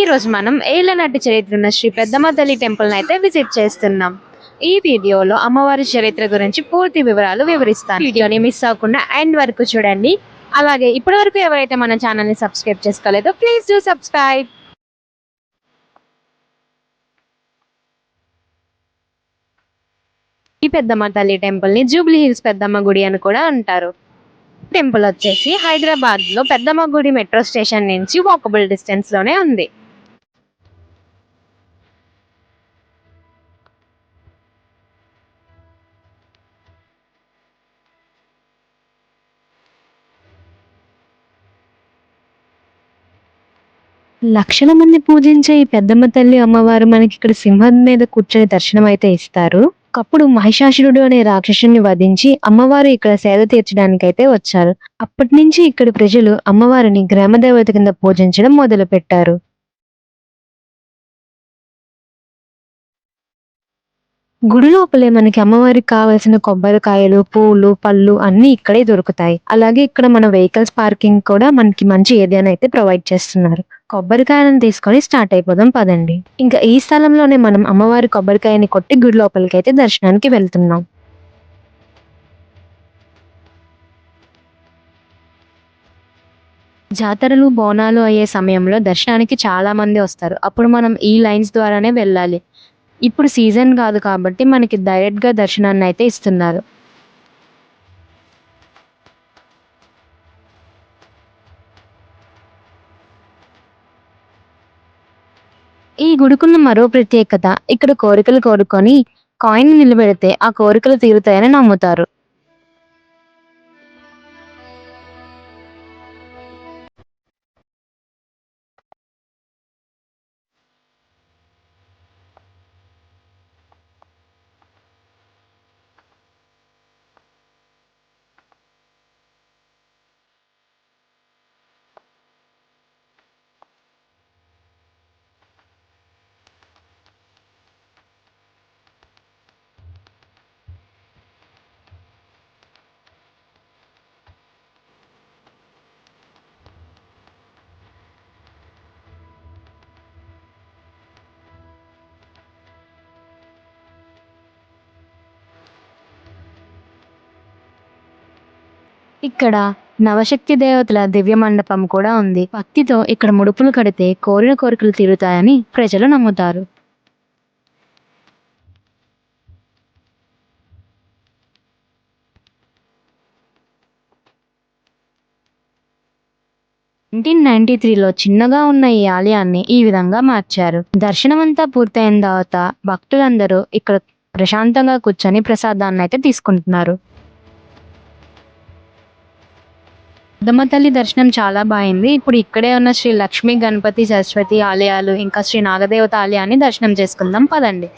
ఈరోజు మనం ఏళ్లనాటి చరిత్ర ఉన్న శ్రీ పెద్దమ్మ తల్లి టెంపుల్ని అయితే విజిట్ చేస్తున్నాం. ఈ వీడియోలో అమ్మవారి చరిత్ర గురించి పూర్తి వివరాలు వివరిస్తాను. వీడియోని మిస్ అవ్వకుండా ఎండ్ వరకు చూడండి. అలాగే ఇప్పటి వరకు ఎవరైతే మన ఛానల్ని సబ్స్క్రైబ్ చేసుకోలేదో ప్లీజ్ డూ సబ్స్క్రైబ్. ఈ పెద్దమ్మ తల్లి టెంపుల్ ని జూబ్లీ హిల్స్ పెద్దమ్మ గుడి అని కూడా అంటారు. టెంపుల్ వచ్చేసి హైదరాబాద్ లో పెద్దమ్మ గుడి మెట్రో స్టేషన్ నుంచి వాకబుల్ డిస్టెన్స్ లోనే ఉంది. లక్షల మంది పూజించే ఈ పెద్దమ్మ తల్లి అమ్మవారు మనకి ఇక్కడ సింహం మీద కూర్చొని దర్శనం అయితే ఇస్తారు. ఒకప్పుడు మహిషాసురుడు అనే రాక్షసుని వధించి అమ్మవారు ఇక్కడ సేద తీర్చడానికైతే వచ్చారు. అప్పటి నుంచి ఇక్కడ ప్రజలు అమ్మవారిని గ్రామదేవత కింద పూజించడం మొదలు పెట్టారు. గుడి లోపలే మనకి అమ్మవారికి కావలసిన కొబ్బరికాయలు, పూలు, పళ్ళు అన్ని ఇక్కడే దొరుకుతాయి. అలాగే ఇక్కడ మన వెహికల్స్ పార్కింగ్ కూడా మనకి మంచి ఏరియాని అయితే ప్రొవైడ్ చేస్తున్నారు. కొబ్బరికాయలను తీసుకొని స్టార్ట్ అయిపోదాం పదండి. ఇంకా ఈ స్థలంలోనే మనం అమ్మవారి కొబ్బరికాయని కొట్టి గుడి లోపలికి అయితే దర్శనానికి వెళ్తున్నాం. జాతరలు, బోనాలు అయ్యే సమయంలో దర్శనానికి చాలా మంది వస్తారు. అప్పుడు మనం ఈ లైన్స్ ద్వారానే వెళ్ళాలి. ఇప్పుడు సీజన్ కాదు కాబట్టి మనకి డైరెక్ట్ గా దర్శనాన్ని అయితే ఇస్తున్నారు. ఈ గుడికున్న మరో ప్రత్యేకత, ఇక్కడ కోరికలు కోరుకొని కాయిన్ నిలబెడితే ఆ కోరికలు తీరుతాయని నమ్ముతారు. ఇక్కడ నవశక్తి దేవతల దివ్య మండపం కూడా ఉంది. భక్తితో ఇక్కడ ముడుపులు కడితే కోరిన కోరికలు తీరుతాయని ప్రజలు నమ్ముతారు. లో చిన్నగా ఉన్న ఈ ఆలయాన్ని ఈ విధంగా మార్చారు. దర్శనం అంతా పూర్తయిన తర్వాత భక్తులందరూ ఇక్కడ ప్రశాంతంగా కూర్చొని ప్రసాదాన్ని అయితే తీసుకుంటున్నారు. పెద్దమ్మ తల్లి దర్శనం చాలా బాగుంది. ఇప్పుడు ఇక్కడే ఉన్న శ్రీ లక్ష్మీ గణపతి సరస్వతి ఆలయాలు, ఇంకా శ్రీ నాగదేవత ఆలయాన్ని దర్శనం చేసుకుందాం పదండి.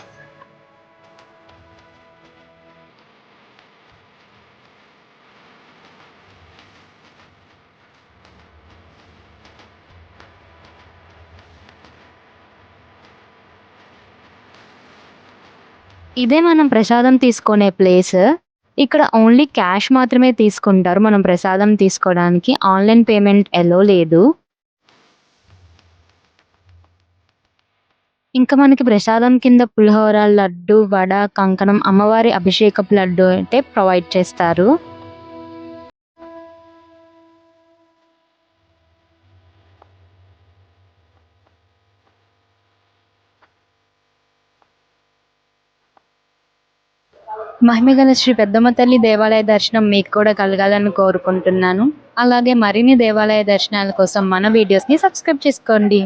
ఇదే మనం ప్రసాదం తీసుకునే ప్లేస్. ఇక్కడ ఓన్లీ క్యాష్ మాత్రమే తీసుకుంటారు. మనం ప్రసాదం తీసుకోవడానికి ఆన్లైన్ పేమెంట్ ఎలో లేదు. ఇంకా మనకి ప్రసాదం కింద పులిహోర, లడ్డు, వడ, కంకణం, అమ్మవారి అభిషేకపు లడ్డు అంటే ప్రొవైడ్ చేస్తారు. మహిమగల శ్రీ పెద్దమ్మ తల్లి దేవాలయ దర్శనం మీకు కూడా కలగాలని కోరుకుంటున్నాను. అలాగే మరిన్ని దేవాలయ దర్శనాల కోసం మన వీడియోస్ని సబ్స్క్రైబ్ చేసుకోండి.